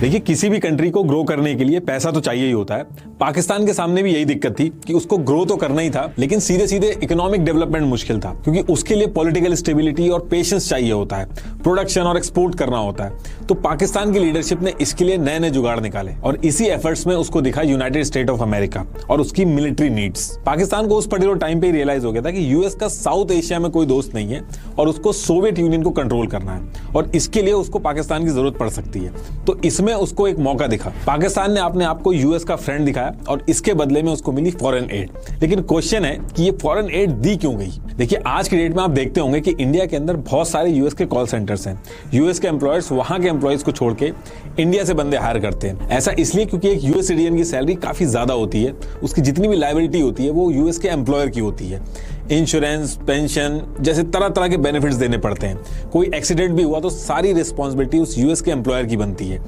देखिए, किसी भी कंट्री को ग्रो करने के लिए पैसा तो चाहिए ही होता है। पाकिस्तान के सामने भी यही दिक्कत थी कि उसको ग्रो तो करना ही था, लेकिन सीधे सीधे इकोनॉमिक डेवलपमेंट मुश्किल था, क्योंकि उसके लिए पॉलिटिकल स्टेबिलिटी और पेशेंस चाहिए होता है, प्रोडक्शन और एक्सपोर्ट करना होता है। तो पाकिस्तान की लीडरशिप ने इसके लिए नए नए जुगाड़ निकाले और इसी एफर्ट्स में उसको दिखा यूनाइटेड स्टेट ऑफ अमेरिका और उसकी मिलिट्री नीड्स। पाकिस्तान को उस पर्टिकुलर टाइम पे रियलाइज हो गया था कि यूएस का साउथ एशिया में कोई दोस्त नहीं है और उसको सोवियत यूनियन को कंट्रोल करना है और इसके लिए उसको पाकिस्तान की जरूरत पड़ सकती है। तो इसमें उसको एक मौका दिखा। पाकिस्तान ने अपने आप को यूएस का फ्रेंड दिखाया और इसके बदले में उसको मिली फॉरेन एड। लेकिन क्वेश्चन है कि ये फॉरेन एड दी क्यों गई? देखिए, आज की डेट में आप देखते होंगे कि इंडिया के अंदर बहुत सारे यूएस के कॉल सेंटर्स हैं। यूएस के एम्प्लॉयर्स वहां के एम्प्लॉयज को छोड़ के इंडिया से बंदे हायर करते हैं। ऐसा इसलिए क्योंकि एक यूएस सिटीजन की सैलरी काफी ज्यादा होती है, उसकी जितनी भी लायबिलिटी होती है वो यूएस के एम्प्लॉयर की होती है। इंश्योरेंस, पेंशन जैसे तरह तरह के बेनिफिट्स देने पड़ते हैं। कोई एक्सीडेंट भी हुआ तो सारी रिस्पॉन्सिबिलिटी उस यूएस के एम्प्लॉयर की बनती है।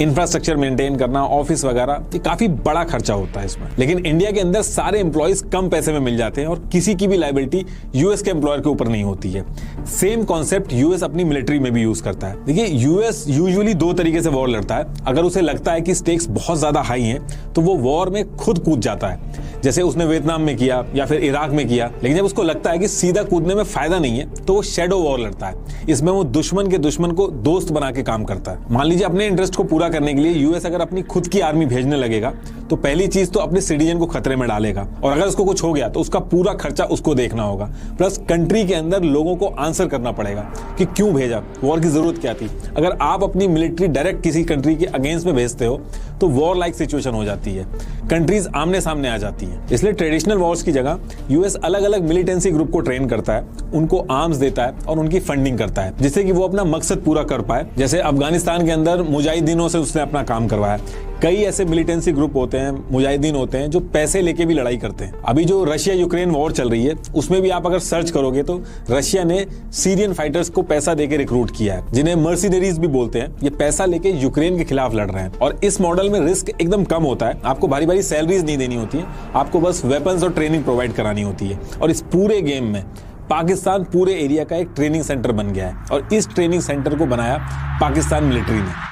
इंफ्रास्ट्रक्चर मेंटेन करना, ऑफिस वगैरह, ये काफी बड़ा खर्चा होता है इसमें। लेकिन इंडिया के अंदर सारे एम्प्लॉयज कम पैसे में मिल जाते हैं और किसी की भी लायबिलिटी यूएस के एम्प्लॉयर के ऊपर नहीं होती है। सेम कॉन्सेप्ट यूएस अपनी मिलिट्री में भी यूज करता है। देखिए, यूएस यूजुअली दो तरीके से वॉर लड़ता है। अगर उसे लगता है कि स्टेक्स बहुत ज्यादा हाई हैं तो वो वॉर में खुद कूद जाता है, जैसे उसने वियतनाम में किया या फिर इराक में किया। लेकिन जब उसको लगता है कि सीधा कूदने में फायदा नहीं है तो वो शैडो वॉर लड़ता है। इसमें वो दुश्मन के दुश्मन को दोस्त बना के काम करता है। मान लीजिए, अपने इंटरेस्ट को पूरा करने के लिए यूएस अगर अपनी खुद की आर्मी भेजने लगेगा तो पहली चीज तो अपने सिटीजन को खतरे में डालेगा और अगर उसको कुछ हो गया तो उसका पूरा खर्चा उसको देखना होगा। प्लस कंट्री के अंदर लोगों को आंसर करना पड़ेगा कि क्यों भेजा, वॉर की जरूरत क्या थी। अगर आप अपनी मिलिट्री डायरेक्ट किसी कंट्री के अगेंस्ट में भेजते हो तो वॉर लाइक सिचुएशन हो जाती है, कंट्रीज आमने सामने आ जाती है। इसलिए ट्रेडिशनल वॉर्स की जगह यूएस अलग अलग मिलिटेंसी ग्रुप को ट्रेन करता है, उनको आर्म्स देता है और उनकी फंडिंग करता है, जिससे कि वो अपना मकसद पूरा कर पाए। जैसे अफगानिस्तान के अंदर मुजाहिदीनों से उसने अपना काम करवाया। कई ऐसे मिलिटेंसी ग्रुप होते हैं, मुजाहिदीन होते हैं, जो पैसे लेके भी लड़ाई करते हैं। अभी जो रशिया यूक्रेन वॉर चल रही है उसमें भी आप अगर सर्च करोगे तो रशिया ने सीरियन फाइटर्स को पैसा देके रिक्रूट किया है, जिन्हें मर्सिनरीज भी बोलते हैं। ये पैसा लेके यूक्रेन के खिलाफ लड़ रहे हैं और इस मॉडल में रिस्क एकदम कम होता है। आपको भारी भारी सैलरीज नहीं देनी होती है, आपको बस वेपन्स और ट्रेनिंग प्रोवाइड करानी होती है। और इस पूरे गेम में पाकिस्तान पूरे एरिया का एक ट्रेनिंग सेंटर बन गया है और इस ट्रेनिंग सेंटर को बनाया पाकिस्तान मिलिट्री ने।